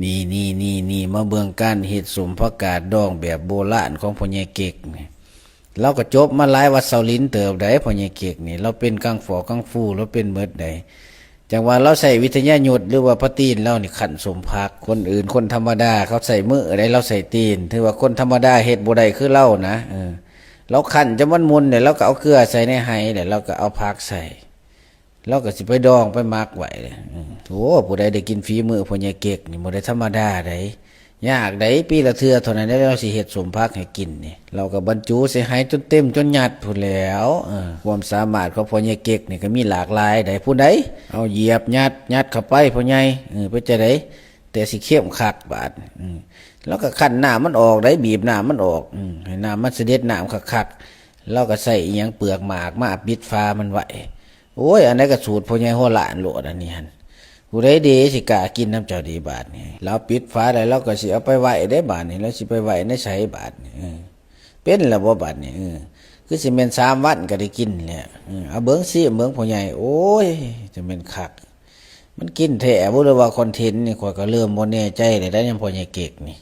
นี่มาเบิ่งการเฮ็ดสมผักกาดดองแบบโบราณของพ่อใหญ่เก็กนี่เราก็จบมาหลายวัดเสาลิ้นเติบใดพ่อใหญ่เก็กนี่เราเป็นกังฝอกังฟูเราเป็นเบิดใดจังว่าเราใส่วิทยายุทธหรือว่าพระตีนเรานี่ขันสมผักคนอื่นคนธรรมดาเขาใส่มือใดเราใส่ตีนถือว่าคนธรรมดาเฮ็ดบ่ได้คือเรานะเราขันจะมันมุนเดี๋ยวเราก็เอาเกลือใส่ในไหเดี๋ยวเราก็เอาผักใส่เราก็สิไปดองไปมักไว้เลยโอ้ผู้ใดได้กินฝีมือพ่อใหญ่เก็กนี่บ่ได้ธรรมดาไดยากไดปีละเทื่อเท่านั้นเราสิเฮ็ดสมผักให้กินนี่เราก็บรรจุใส่ไหจนเต็มจนยัดพู้นแล้วความสามารถของพ่อใหญ่เก็กนี่ก็มีหลากหลายได้ผู้ใดเอาเหยียบยัดเข้าไปพ่อใหญ่ไปจะไดแต่สิเข้มคักบาดแล้วก็คั่นน้ำมันออกได้บีบน้ำมันออกให้น้ำมันเสด็จน้ำคักๆเราก็ใส่อีหยังเปลือกหมากมาปิดฝามันไว้โอ้ยอันนี้ก็สูตรพ่อใหญ่หัวหลานโลดอันนี้หั่นผู้ใดดีสิกล้ากินน้ำเจ้าดีบาทนี่เราปิดฝาได้เราก็สิเอาไปไว้ได้บาทนี่แล้วสิไปไว้ในไสบาทนี่เป็นแล้วบ่บาทนี่คือสิแม่น3 วันก็ได้กินแหละเอาเบิ่งซิเบิ่งพ่อใหญ่โอ้ยจะแม่นคักมันกินแท้บ่หรือว่าคอนเทนต์นี่ข้อยก็เริ่มบ่แน่ใจได้ยังพ่อใหญ่เก็กนี่